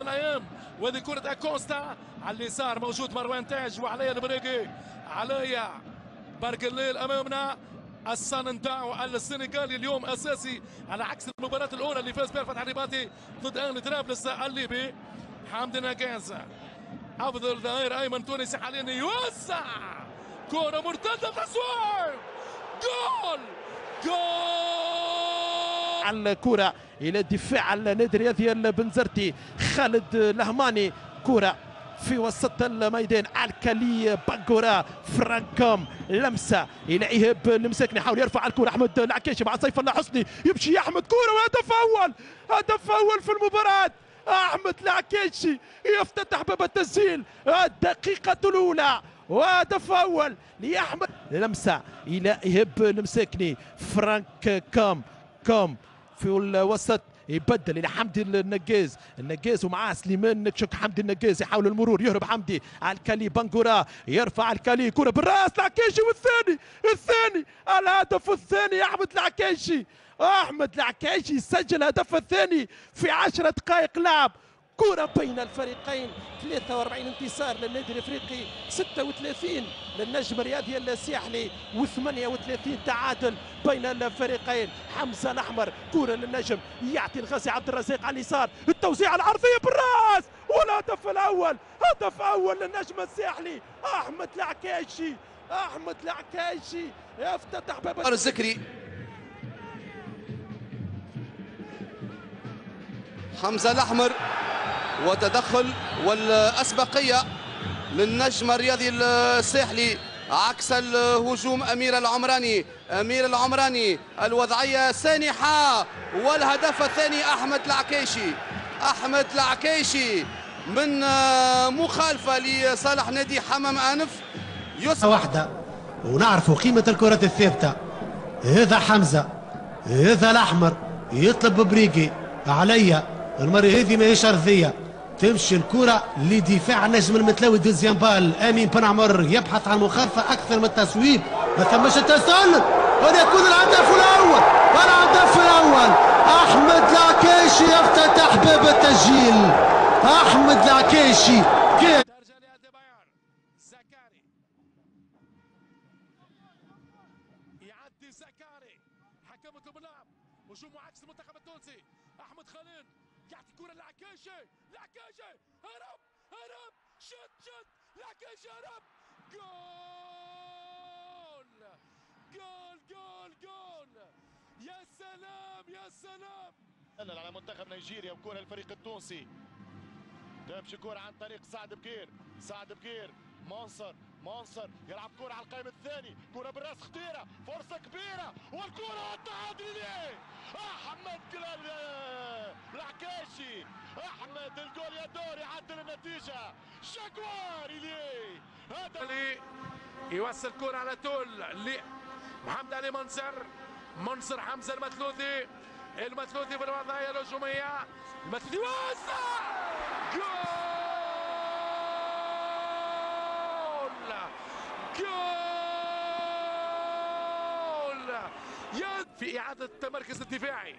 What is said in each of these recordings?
الايام. وهذه كرة اكوستا على اليسار، موجود مروان تاج وعليا البريقي، عليا برق الليل امامنا. الساننداو السنغالي اليوم اساسي على عكس المباراة الاولى اللي فاز بها فتح الرباطي ضد اهلي طرابلس الليبي. حمدي ناقاز افضل ظهير ايمن تونسي حاليا يوسع كرة مرتدة تصوير جول على الكرة الى دفاع النادي الرياضي البنزرتي خالد الهماني، كرة في وسط الميدان الكالي بانكورا فرانكوم، لمسه الى ايهاب المساكني، يحاول يرفع الكره احمد العكاشي مع سيف الله حسني، يمشي يا احمد كره وهدف اول، هدف اول في المباراه. احمد العكاشي يفتتح باب التسجيل الدقيقه الاولى وهدف اول لاحمد. لمسه الى ايهاب المساكني، فرانك كوم في الوسط يبدل الى حمدي النقاز ومعاه سليمان نكشك. حمدي النقاز يحاول المرور، يهرب حمدي على الكالي بانكورا، يرفع الكالي كره بالراس العكاشي، والثاني الهدف الثاني احمد العكاشي. احمد العكاشي سجل الهدف الثاني في 10 دقائق لعب. كرة بين الفريقين، 43 انتصار للنادي الافريقي، 36 للنجم الرياضي الساحلي، و38 تعادل بين الفريقين. حمزه الاحمر كرة للنجم، يعطي الغازي عبد الرزاق على اليسار، التوزيع العرضية بالراس، والهدف الاول، هدف اول للنجم الساحلي احمد العكاشي يفتتح باب الزكري. حمزه الاحمر وتدخل والأسبقية للنجم الرياضي الساحلي عكس الهجوم. أمير العمراني الوضعية سانحة، والهدف الثاني أحمد العكاشي من مخالفة لصالح نادي حمام أنف. واحدة ونعرفوا قيمة الكرة الثابتة. هذا حمزة، هذا الأحمر يطلب بريقي عليا، المرة هذه ماهيش أرضية، تمشي الكرة لدفاع النجم المتلوي دوزيام بال. امين بن عمر يبحث عن مخالفه اكثر من التصويب، ما ثمش التسلل، ويكون الهدف الاول. احمد العكاشي يفتتح باب التسجيل. احمد العكاشي يعدي زكاري، حكم يطلب اللعب، هجوم عكس المنتخب التونسي. احمد خليل يعطي كرة لعكاشي، هرب شت لعكاشي، هرب جول. يا سلام على منتخب نيجيريا وكرة الفريق التونسي. تمشي كرة عن طريق سعد بكير، منصر يلعب كرة على القائم الثاني، كرة بالراس خطيرة، فرصة كبيرة، والكرة التعادل ليه احمد العكاشي. احمد الجول يا دور يعدل النتيجة، شكواري ليه هذا يوصل كرة على طول لمحمد علي منصر حمزة المثلوثي بالوضعية الهجومية، المثلوثي واسع، جول في إعادة مركز الدفاعي.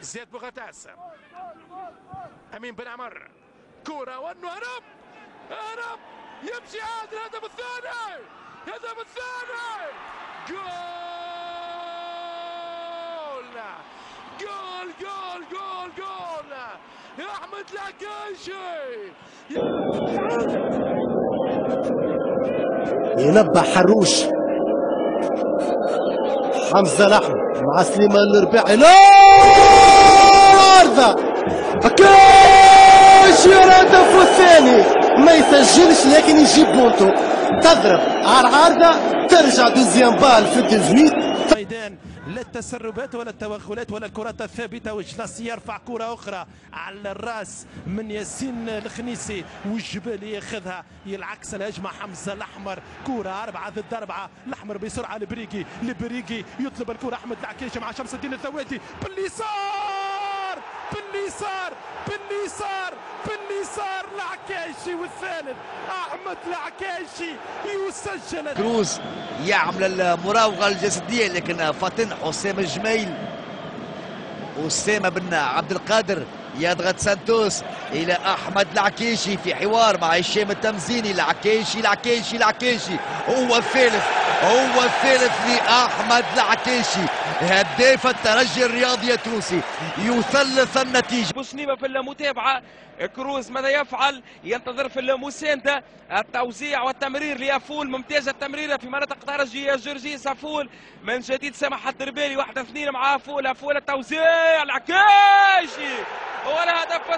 زياد بوغتاس، أمين بن عمر، كرة وأنه هرب يمشي عاد. الهدف الثاني جول يا أحمد العكاشي. ينبه حروش حمزه الاحمر مع سليمان الرباعي، لا عارضه عكاشي الهدف الثاني، ما يسجلش لكن يجيب بونتو، تضرب على العارضه، ترجع دوزيام بال في التزويد. ميدان لا التسربات ولا التوغلات ولا الكرات الثابته، وجلاس يرفع كره اخرى على الراس من ياسين الخنيسي، والجبالي ياخذها يلعكس الهجمه. حمزه الاحمر، كره 4 ضد 4، الاحمر بسرعه لبريقي يطلب الكره. احمد العكاشي مع شمس الدين الثواتي باليسار العكاشي، والثالث احمد العكاشي يسجل. كروز يعمل المراوغه الجسديه، لكن فاطن حسام الجميل، أسامة بن عبد القادر يضغط سانتوس الى احمد العكيشي في حوار مع هشام التمزيني. العكيشي هو الثالث لاحمد العكيشي هداف الترجي الرياضي التونسي يثلث النتيجه. بوسليمه في المتابعه، كروز ماذا يفعل؟ ينتظر في المسانده، التوزيع والتمرير لافول، ممتازه التمريره في مناطق ترجي جورجيس. افول من جديد سامح الدربالي 1-2 مع افول التوزيع العكيشي والهدف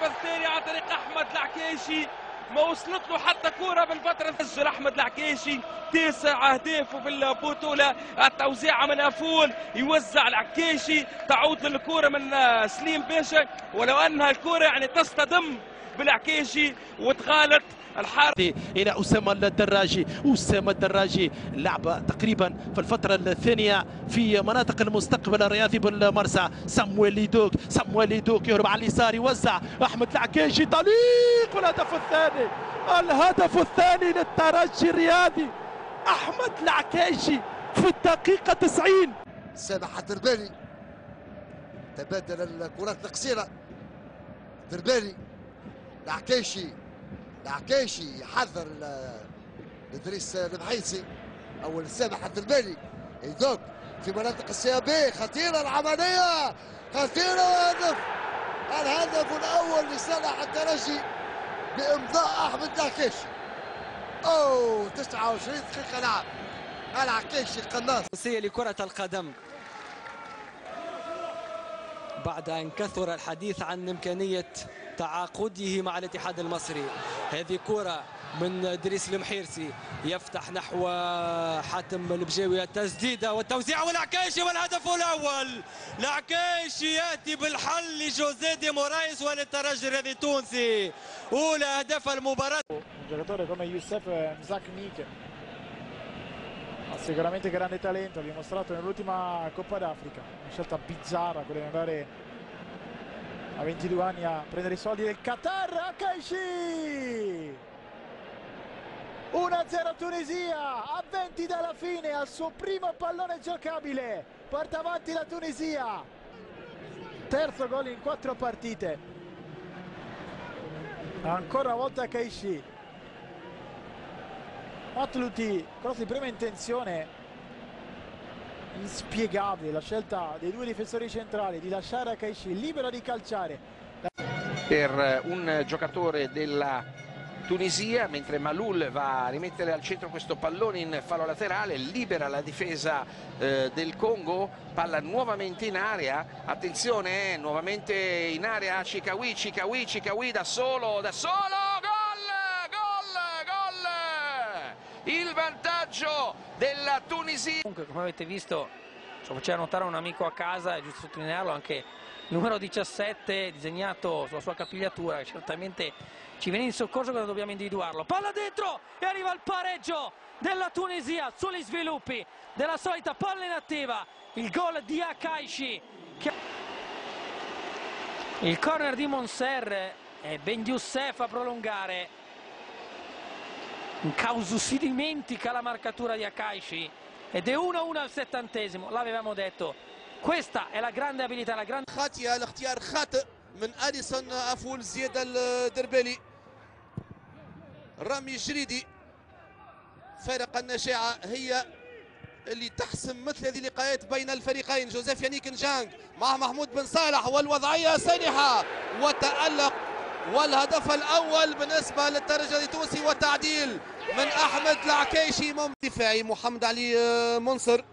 الثاني عن طريق احمد العكيشي. ما وصلت له حتى كوره بالفتره. سجل احمد العكيشي 9 اهداف في البطوله. التوزيع من افول، يوزع العكيشي، تعود للكوره من سليم باشا، ولو انها الكوره يعني تصطدم بالعكيشي وتغالط الحارس الى اسامه الدراجي لعب تقريبا في الفتره الثانيه في مناطق المستقبل الرياضي بالمرسى. سامويل ليدوك يهرب على اليسار، يوزع احمد العكيشي تعليق، والهدف الثاني للترجي الرياضي. احمد العكيشي في الدقيقه 90. سامح الدربالي تبادل الكرات القصيره. دربالي العكيشي يحذر ادريس المحيسي او سامح الدربالي يدوك في مناطق السيابيه. خطيره العمليه، خطيره. الهدف الاول لصالح الترجي بامضاء احمد العكيشي. 29 دقيقه لعب. العكيشي القناص لكرة القدم بعد أن كثر الحديث عن إمكانية تعاقده مع الاتحاد المصري. هذه كرة من إدريس المحيرسي، يفتح نحو حاتم البجاوي، التسديدة والتوزيع والعكيشي والهدف الأول. العكيشي يأتي بالحل لجوزيه دي مورايس وللترجي الرياضي التونسي. أولى أهداف المباراة. Un giocatore come Youssef Mzaknik ha sicuramente grande talento, ha dimostrato nell'ultima Coppa d'Africa. Una scelta bizzarra quella di andare a 22 anni a prendere i soldi del Qatar. Akaishi 1-0 Tunisia, a 20 dalla fine, al suo primo pallone giocabile porta avanti la Tunisia. Terzo gol in 4 partite. Ancora una volta Akaishi. Matluti, cross di prima intenzione, inspiegabile la scelta dei due difensori centrali di lasciare Akaishi libero di calciare. Per un giocatore della Tunisia, mentre Maloul va a rimettere al centro questo pallone in fallo laterale, libera la difesa del Congo, palla nuovamente in area, attenzione, nuovamente in area Chikawi da solo, il vantaggio della Tunisia. Comunque, come avete visto, ci faceva notare un amico a casa, è giusto sottolinearlo, anche il numero 17 disegnato sulla sua capigliatura, che certamente ci viene in soccorso quando dobbiamo individuarlo. Palla dentro e arriva il pareggio della Tunisia sugli sviluppi della solita palla inattiva. Il gol di Akaishi. Il corner di Monser e Ben Youssef a prolungare. In causa si dimentica la marcatura di Akaishi ed è 1-1 al 70°. L'avevamo detto, questa è la grande abilità, la grande خاطئة الاختيار خاطئ من أليسون أفول. زياد الدربالي، رامي جريدي. فرق النشاعة هي اللي تحسم مثل هذه اللقاءات بين الفريقين. جوزيف يانيك نجانج مع محمود بن صالح، والوضعية سانحة وتألق، والهدف الأول بالنسبة للترجي التونسي وتعديل من أحمد العكيشي. دفاعي محمد علي منصر،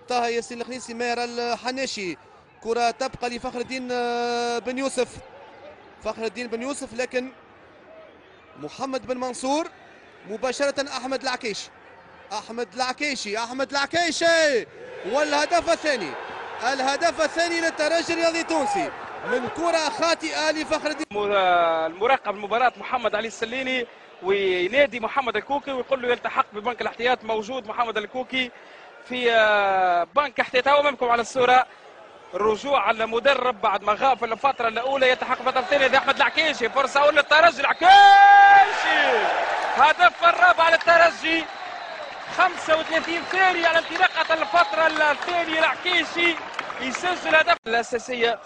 طه ياسين الخنيسي، ماهر الحناشي. كرة تبقى لفخر الدين بن يوسف، لكن محمد بن منصور مباشرة. أحمد العكيشي والهدف الثاني للترجي الرياضي التونسي من كرة خاطئة لفخر الدين. المراقب المباراة محمد علي السليني، وينادي محمد الكوكي ويقول له يلتحق ببنك الاحتياط. موجود محمد الكوكي في بنك احتياط. امامكم على الصورة الرجوع على المدرب بعد ما غاب في الفترة الأولى، يلتحق الفترة الثانية لأحمد العكيشي. فرصة أولى للترجي، العكيشي هدف الرابع للترجي. 35 ثانية على انطلاقة الفترة الثانية، العكيشي يسجل هدف. الأساسية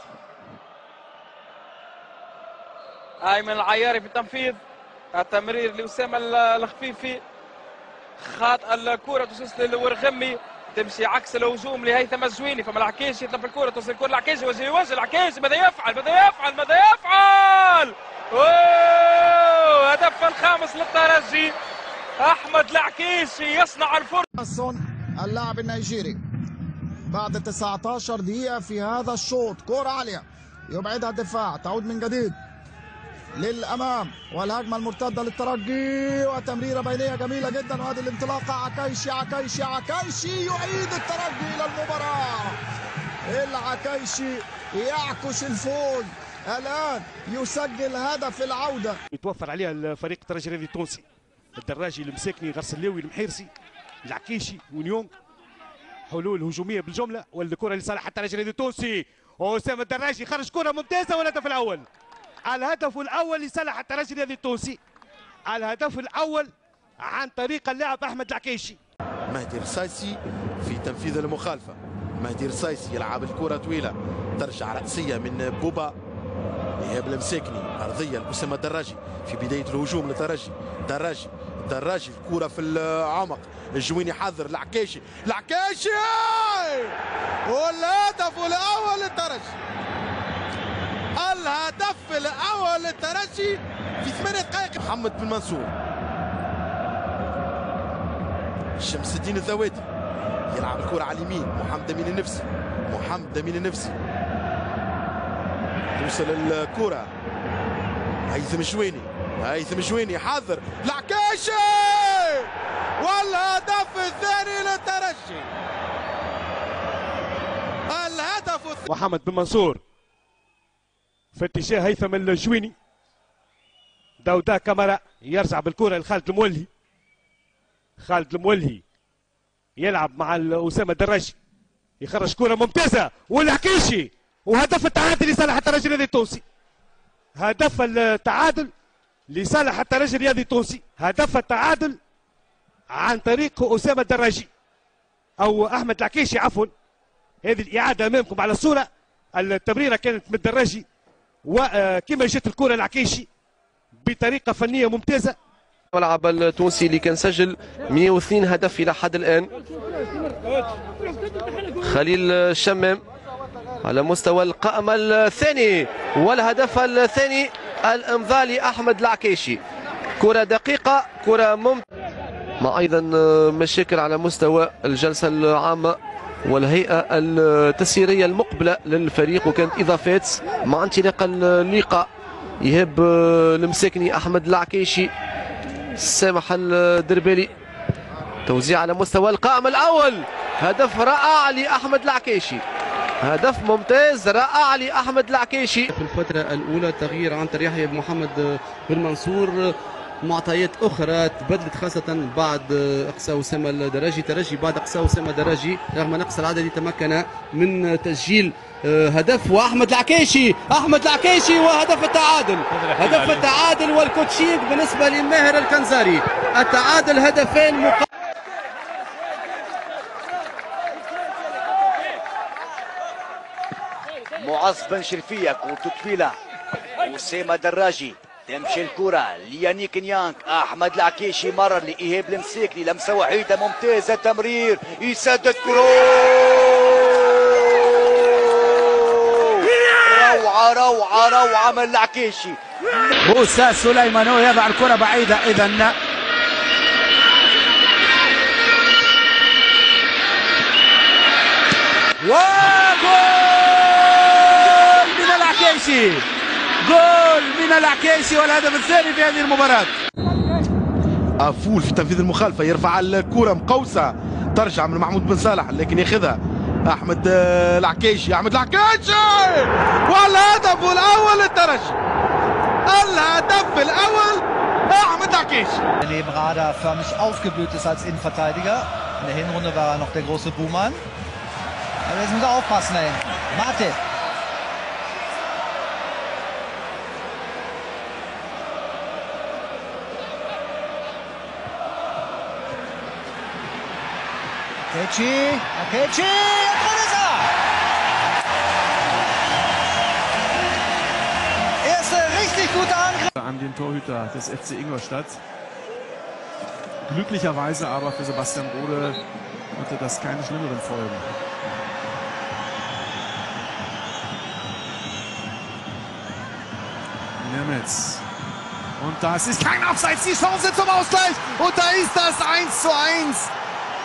ايمن العياري في التنفيذ، التمرير لاسامه الخفيفي، خاط الكره تسلل للورغمي، تمشي عكس الهجوم لهيثم الجويني، فما العكيشي يطلب الكره، توصل الكره العكيشي، وجه العكيشي، ماذا يفعل؟ اوه هدف الخامس للترجي، احمد العكيشي يصنع الفرصه. اللاعب النيجيري بعد 19 دقيقة في هذا الشوط، كرة عالية يبعدها الدفاع، تعود من جديد للأمام، والهجمة المرتدة للترجي وتمريرة بينية جميلة جدا، وهذه الانطلاقة عكايشي يعيد الترجي إلى المباراة. العكايشي يعكش الفوز، الآن يسجل هدف العودة. يتوفر عليها الفريق الترجي الرياضي التونسي، الدراجي، المساكني، غرسلاوي، المحيرسي، العكيشي، ونيونغ، حلول هجوميه بالجمله، والكره لصالح الترجي الرياضي التونسي، واسامه الدراجي خرج كره ممتازه، والهدف الاول. الهدف الاول لصالح الترجي الرياضي التونسي، الهدف الاول عن طريق اللاعب احمد العكيشي. مهدي رصايصي في تنفيذ المخالفه، مهدي رصايصي يلعب الكره طويله، ترجع راسيه من بوبا، ايهاب المساكني، ارضيه لاسامه الدراجي في بدايه الهجوم للترجي، دراجي الكره في العمق، الجويني حذر، العكيشي والهدف الاول للترجي، الهدف الاول للترجي في 8 دقائق. محمد بن منصور، شمس الدين الذواتي يلعب الكره على اليمين، محمد امين النفسي توصل الكره، هيثم الجويني حذر، العكيشي والهدف الثاني للترجي، محمد بن منصور في اتجاه هيثم الجويني، دودا كاميرا يرجع بالكره لخالد المولهي، يلعب مع اسامه الدراجي، يخرج كره ممتازه، والعكيشي، وهدف التعادل لصالح الترجي الرياضي التونسي، هدف التعادل لصالح الترجي الرياضي التونسي، هدف التعادل عن طريق اسامه الدراجي او احمد العكيشي عفوا. هذه الاعاده امامكم على الصوره، التمريره كانت من الدراجي، وكما جت الكره العكيشي بطريقه فنيه ممتازه. الملعب التونسي اللي كان سجل 102 هدف الى حد الان، خليل الشمام على مستوى القائمة الثاني، والهدف الثاني الامضاء لأحمد العكيشي، كرة دقيقة، كرة ممتازة، مع أيضا مشاكل على مستوى الجلسة العامة والهيئة التسييرية المقبلة للفريق، وكانت إضافات مع انطلاق اللقاء، يهب المساكني، أحمد العكيشي، سامح الدربالي، توزيع على مستوى القائمة الأول، هدف رائع لأحمد العكيشي، هدف ممتاز رائع لأحمد العكيشي. في الفترة الأولى تغيير عن طريق يحيى محمد بن منصور، معطيات أخرى تبدلت خاصة بعد إقصاء أسامة الدراجي، ترجي بعد إقصاء أسامة الدراجي رغم نقص العدد تمكن من تسجيل هدف، وأحمد العكيشي وهدف التعادل، والكوتشينج بالنسبة لماهر الكنزاري، التعادل هدفين معز بن شرفية، كرة طويلة، أسامة دراجي، تمشي الكرة ليانيك نيانك، أحمد العكيشي مرر لإيهاب المساكني، لمسة وحيدة ممتازة، تمرير، يسدد كرة، روعة من العكيشي. موسى سليمان يضع الكرة بعيدة، إذن جول من العكيشي والهدف الثاني في هذه المباراة. افول في تنفيذ المخالفه، يرفع الكره مقوسه، ترجع من محمود بن صالح لكن ياخذها احمد العكيشي، والهدف الاول للترجي، احمد العكيشي. Neben Radar förmlich aufgeblüht ist als Innenverteidiger. In der Hinrunde war er noch der große Buhmann. Aber jetzt muss er aufpassen da hinten. Mate. Akechi, drin ist er! Erste richtig richtig guter Angriff. An den Torhüter des FC Ingolstadt. Glücklicherweise aber für Sebastian Rode hatte das keine schlimmeren Folgen. Nemetz. Und das ist kein Abseits, die Chance zum Ausgleich. Und da ist das 1:1.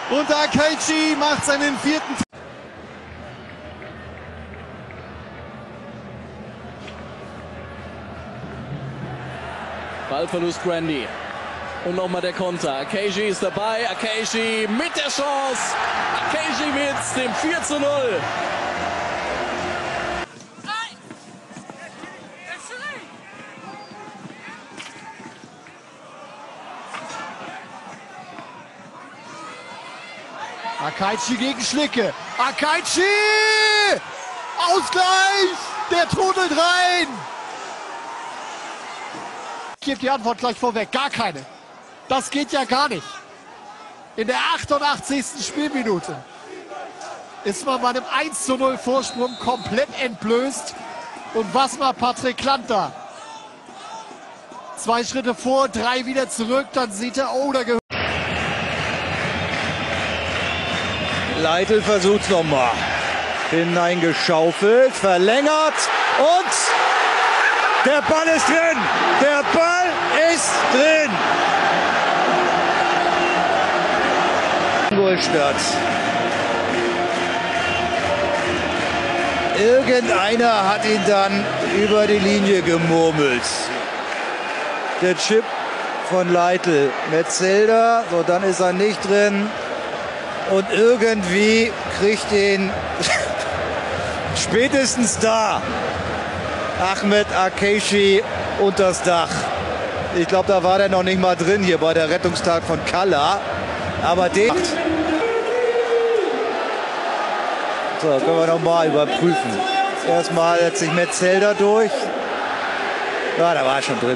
Und Akechi macht seinen 4. Ballverlust Grandy. Und nochmal der Konter. Akechi ist dabei. Akechi mit der Chance. Akechi mit dem 4:0. Akechi gegen Schlicke. Akechi! Ausgleich! Der trudelt rein! Ich gebe die Antwort gleich vorweg. Gar keine. Das geht ja gar nicht. In der 88. Spielminute ist man bei einem 1:0 Vorsprung komplett entblößt. Und was macht Patrick Klanta? 2 Schritte vor, 3 wieder zurück. Dann sieht er, oh, da gehört. Leitl versucht's nochmal. Hineingeschaufelt, verlängert und der Ball ist drin. Der Ball ist drin. Ingolstadt. Irgendeiner hat ihn dann über die Linie gemurmelt. Der Chip von Leitl. Metzelder, so dann ist er nicht drin. Und irgendwie kriegt ihn spätestens da Ahmed Akechi unters Dach. Ich glaube, da war der noch nicht mal drin hier bei der Rettungstat von Kalla. Aber den... So, können wir nochmal überprüfen. Erstmal setzt sich Metzelder durch. Ja, da war er schon drin.